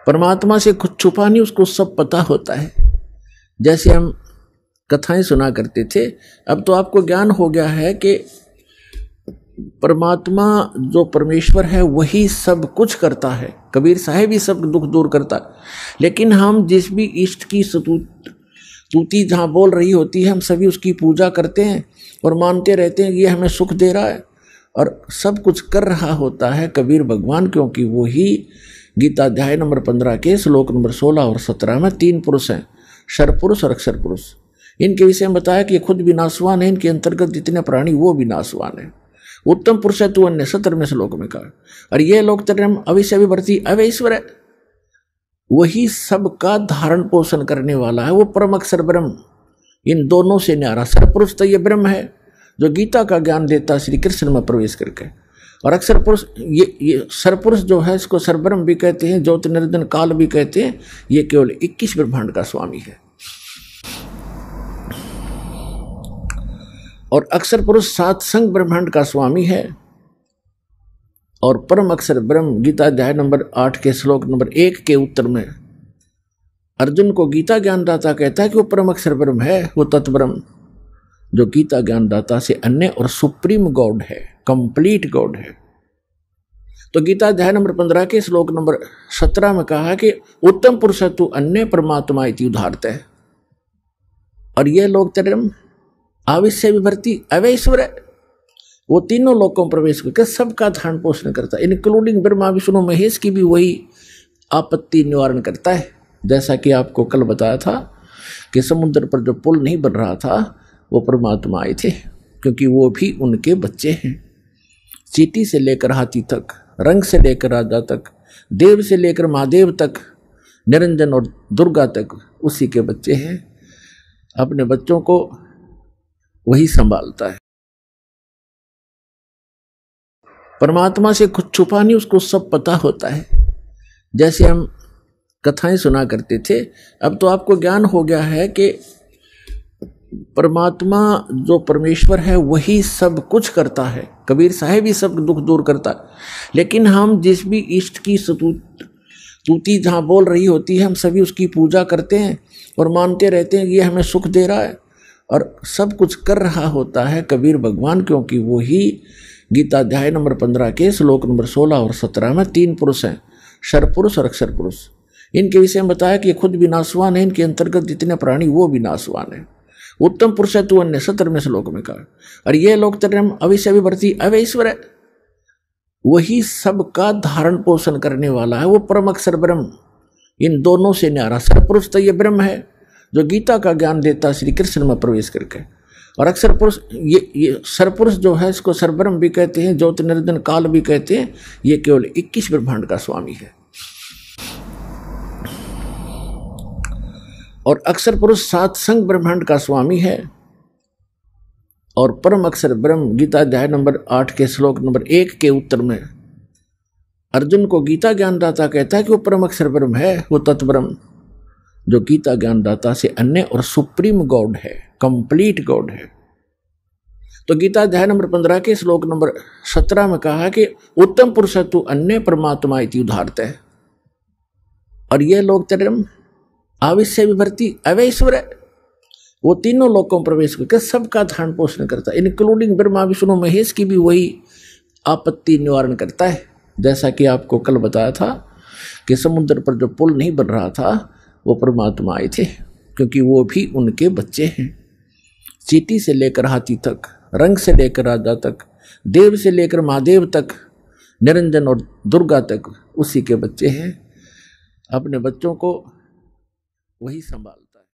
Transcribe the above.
परमात्मा से कुछ छुपा नहीं, उसको सब पता होता है। जैसे हम कथाएं सुना करते थे, अब तो आपको ज्ञान हो गया है कि परमात्मा जो परमेश्वर है वही सब कुछ करता है। कबीर साहब ही सब दुख दूर करता है। लेकिन हम जिस भी इष्ट की स्तुति जहाँ बोल रही होती है, हम सभी उसकी पूजा करते हैं और मानते रहते हैं कि ये हमें सुख दे रहा है और सब कुछ कर रहा होता है कबीर भगवान, क्योंकि वो ही गीता अध्याय नंबर 15 के श्लोक नंबर 16 और 17 में 3 पुरुष हैं, शर पुरुष और अक्षर पुरुष। इनके विषय में बताया कि ये खुद भी नाशवान है, इनके अंतर्गत जितने प्राणी वो भी नाशवान है। उत्तम पुरुष है तू अन्य 17वें श्लोक में कहा। और ये लोग तरम अविश्य विवर्ती अवैश्वर है, वही सबका धारण पोषण करने वाला है, वो परम अक्षर ब्रह्म। इन दोनों से न्यारा सरपुरुष तो ये ब्रह्म है जो गीता का ज्ञान देता श्री कृष्ण में प्रवेश करके। और अक्षर पुरुष ये सरपुरुष जो है, इसको सरब्रह्म भी कहते हैं, ज्योति निरंजन काल भी कहते हैं। ये केवल 21 ब्रह्मांड का स्वामी है। और अक्षर पुरुष 7 संग ब्रह्मांड का स्वामी है। और परम अक्षर ब्रह्म गीता अध्याय नंबर 8 के श्लोक नंबर 1 के उत्तर में अर्जुन को गीता ज्ञानदाता कहता है कि वो परम अक्षर ब्रह्म है, वो तत्ब्रह्म जो गीता ज्ञानदाता से अन्य और सुप्रीम गॉड है, कंप्लीट गॉड है। तो गीता अध्याय नंबर 15 के श्लोक नंबर 17 में कहा कि उत्तम पुरुष तू अन्य परमात्मा इति उदाहरत है। और ये लोग तरम आविश्य विभर्ती अवैश्वर है, वो तीनों लोकों में प्रवेश करके सबका धारण पोषण करता है, इंक्लूडिंग ब्रह्मा विष्णु महेश की भी वही आपत्ति निवारण करता है। जैसा कि आपको कल बताया था कि समुद्र पर जो पुल नहीं बन रहा था वो परमात्मा आए थे, क्योंकि वो भी उनके बच्चे हैं। चींटी से लेकर हाथी तक, रंग से लेकर राजा तक, देव से लेकर महादेव तक, निरंजन और दुर्गा तक उसी के बच्चे हैं। अपने बच्चों को वही संभालता है। परमात्मा से कुछ छुपा नहीं, उसको सब पता होता है। जैसे हम कथाएं सुना करते थे, अब तो आपको ज्ञान हो गया है कि परमात्मा जो परमेश्वर है वही सब कुछ करता है। कबीर साहब ही सब दुख दूर करता है। लेकिन हम जिस भी इष्ट की स्तुति जहाँ बोल रही होती है, हम सभी उसकी पूजा करते हैं और मानते रहते हैं कि ये हमें सुख दे रहा है और सब कुछ कर रहा होता है कबीर भगवान, क्योंकि वो ही गीता अध्याय नंबर 15 के श्लोक नंबर 16 और 17 में 3 पुरुष हैं, शर पुरुष और अक्षर पुरुष। इनके विषय में बताया कि ये खुद भी नाशवान है, इनके अंतर्गत जितने प्राणी वो भी नाशवान है। उत्तम पुरुष है तू अन्य 17वें श्लोक में कहा। और ये लोग तरम अविश्य विवर्ती अवैश्वर है, वही सबका धारण पोषण करने वाला है, वो परम अक्षर ब्रह्म। इन दोनों से न्यारा सरपुरुष तो ये ब्रह्म है जो गीता का ज्ञान देता श्री कृष्ण में प्रवेश करके। और अक्षर पुरुष ये सरपुरुष जो है, इसको सरब्रह्म भी कहते हैं, ज्योति निरंजन काल भी कहते हैं। ये केवल 21 ब्रह्मांड का स्वामी है। और अक्षर पुरुष 7 संग ब्रह्मांड का स्वामी है। और परम अक्षर ब्रह्म गीता अध्याय नंबर 8 के श्लोक नंबर 1 के उत्तर में अर्जुन को गीता ज्ञानदाता कहता है कि वो परम अक्षर ब्रह्म है, वो तत्ब्रह्म जो गीता ज्ञानदाता से अन्य और सुप्रीम गॉड है, कंप्लीट गॉड है। तो गीता अध्याय नंबर 15 के श्लोक नंबर 17 में कहा कि उत्तम पुरुष तू अन्य परमात्मा इति उदाहरत है। और ये लोग तरम आविश्य विभर्ती अवैश्वर है, वो तीनों लोकों में प्रवेश करके सबका धारण पोषण करता है, इंक्लूडिंग ब्रह्मा विष्णु महेश की भी वही आपत्ति निवारण करता है। जैसा कि आपको कल बताया था कि समुद्र पर जो पुल नहीं बन रहा था वो परमात्मा आए थे, क्योंकि वो भी उनके बच्चे हैं। चींटी से लेकर हाथी तक, रंग से लेकर राजा तक, देव से लेकर महादेव तक, निरंजन और दुर्गा तक उसी के बच्चे हैं। अपने बच्चों को वही संभाल